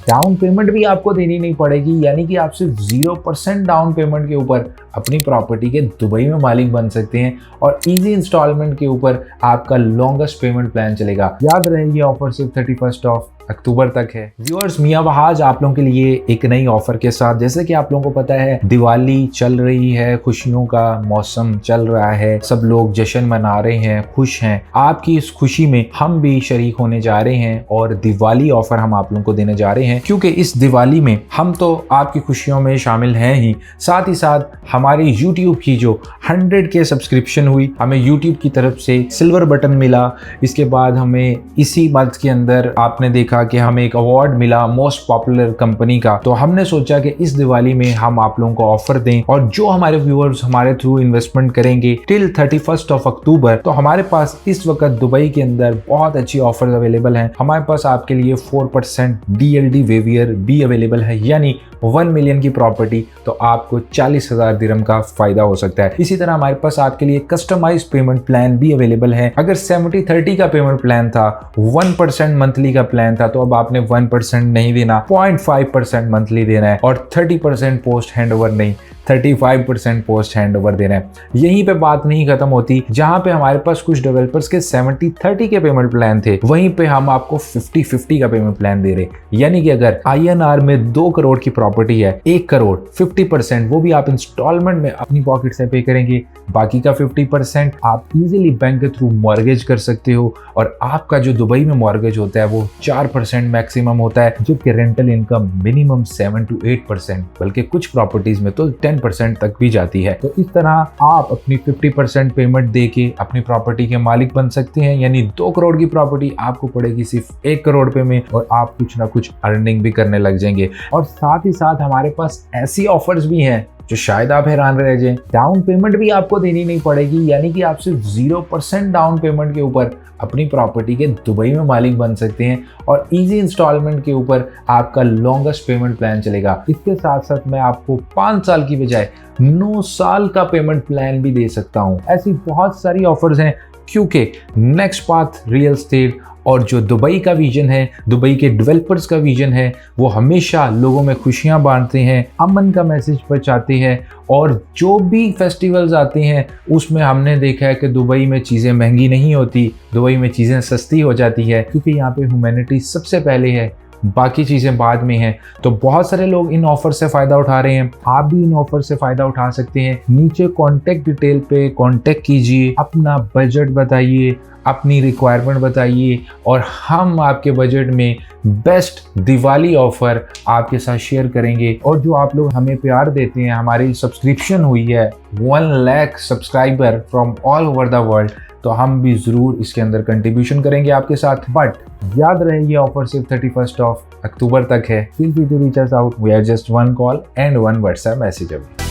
Down payment भी आपको देनी नहीं पड़ेगी, यानी कि आप सिर्फ 0% डाउन पेमेंट के ऊपर अपनी प्रॉपर्टी के दुबई में मालिक बन सकते हैं और इजी इंस्टॉलमेंट के ऊपर आपका लॉन्गेस्ट पेमेंट प्लान चलेगा। याद रहे ये ऑफर सिर्फ 31 अक्टूबर तक है। व्यूअर्स, मियां बहाज आप लोगों के लिए एक नई ऑफर के साथ, जैसे कि आप लोगों को पता है दिवाली चल रही है, खुशियों का मौसम चल रहा है, सब लोग जश्न मना रहे हैं, खुश हैं। आपकी इस खुशी में हम भी शरीक होने जा रहे हैं और दिवाली ऑफर हम आप लोगों को देने जा रहे हैं, क्योंकि इस दिवाली में हम तो आपकी खुशियों में शामिल हैं ही, साथ ही साथ हमारी YouTube की जो 100K सब्सक्रिप्शन हुई, हमें YouTube की तरफ से सिल्वर बटन मिला। इसके बाद हमें इसी मंथ के अंदर आपने देखा कि हमें एक अवार्ड मिला मोस्ट पॉपुलर कंपनी का। तो हमने सोचा कि इस दिवाली में हम आप लोगों को ऑफर दें, और जो हमारे व्यूअर्स हमारे थ्रू इन्वेस्टमेंट करेंगे टिल 31 अक्टूबर, तो हमारे पास इस वक्त दुबई के अंदर बहुत अच्छी ऑफर अवेलेबल हैं। हमारे पास आपके लिए 4% DLD वेवियर भी अवेलेबल है, यानी 1 मिलियन की प्रॉपर्टी तो आपको 40,000 दिरहम का फायदा हो सकता है। इसी तरह हमारे पास आपके लिए कस्टमाइज पेमेंट प्लान भी अवेलेबल है। अगर 70-30 का पेमेंट प्लान था, 1% मंथली का प्लान था, तो अब आपने 1% नहीं देना, 0.5% मंथली देना है, और 30% पोस्ट हैंडओवर नहीं, 35% पोस्ट हैंडओवर देना है। यहीं पे बात नहीं खत्म होती। जहां पे हमारे पास कुछ डेवलपर्स के 70-30 के पेमेंट प्लान थे, वहीं पे हम आपको 50-50 का पेमेंट प्लान दे रहे, यानी कि अगर INR में 2 करोड़ की प्रॉपर्टी है, 1 करोड़ 50% वो भी आप इंस्टॉलमेंट में अपनी पॉकेट से पे करेंगे, बाकी का 50% आप इजीली बैंक के थ्रू मॉर्गेज कर सकते हो। और आपका जो दुबई में मॉर्गेज होता है वो 4% मैक्सिमम होता है, जबकि रेंटल इनकम मिनिमम 7 to 8%, बल्कि कुछ प्रॉपर्टीज में तो 10% तक भी जाती है। तो इस तरह आप अपनी 50% पेमेंट देके अपनी प्रॉपर्टी के मालिक बन सकते हैं, यानी 2 करोड़ की प्रॉपर्टी आपको पड़ेगी सिर्फ 1 करोड़ रुपए में, और आप कुछ ना कुछ अर्निंग भी करने लग जाएंगे। और साथ ही साथ हमारे पास ऐसी ऑफर्स भी हैं जो शायद आप हैरान रह जाएं। डाउन पेमेंट भी आपको देनी नहीं पड़ेगी, यानी कि आप सिर्फ 0% डाउन पेमेंट के ऊपर अपनी प्रॉपर्टी के दुबई में मालिक बन सकते हैं, और इजी इंस्टॉलमेंट के ऊपर आपका लॉन्गेस्ट पेमेंट प्लान चलेगा। इसके साथ साथ मैं आपको 5 साल की बजाय 9 साल का पेमेंट प्लान भी दे सकता हूं। ऐसी बहुत सारी ऑफर्स हैं, क्योंकि नेक्स्ट पाथ रियल एस्टेट और जो दुबई का विजन है, दुबई के डेवलपर्स का विजन है, वो हमेशा लोगों में खुशियां बांटते हैं, अमन का मैसेज पहुंचाते हैं। और जो भी फेस्टिवल्स आते हैं उसमें हमने देखा है कि दुबई में चीज़ें महंगी नहीं होती, दुबई में चीज़ें सस्ती हो जाती है, क्योंकि यहाँ पे ह्यूमैनिटी सबसे पहले है, बाकी चीज़ें बाद में हैं। तो बहुत सारे लोग इन ऑफर से फ़ायदा उठा रहे हैं, आप भी इन ऑफर से फ़ायदा उठा सकते हैं। नीचे कॉन्टैक्ट डिटेल पे कॉन्टैक्ट कीजिए, अपना बजट बताइए, अपनी रिक्वायरमेंट बताइए, और हम आपके बजट में बेस्ट दिवाली ऑफर आपके साथ शेयर करेंगे। और जो आप लोग हमें प्यार देते हैं, हमारी सब्सक्रिप्शन हुई है 1 lakh subscriber from all over the world, तो हम भी ज़रूर इसके अंदर कंट्रीब्यूशन करेंगे आपके साथ। बट याद रहे ये ऑफर सिर्फ 31 अक्टूबर तक है। Feel free to reach us out, we are just 1 call and 1 WhatsApp message away.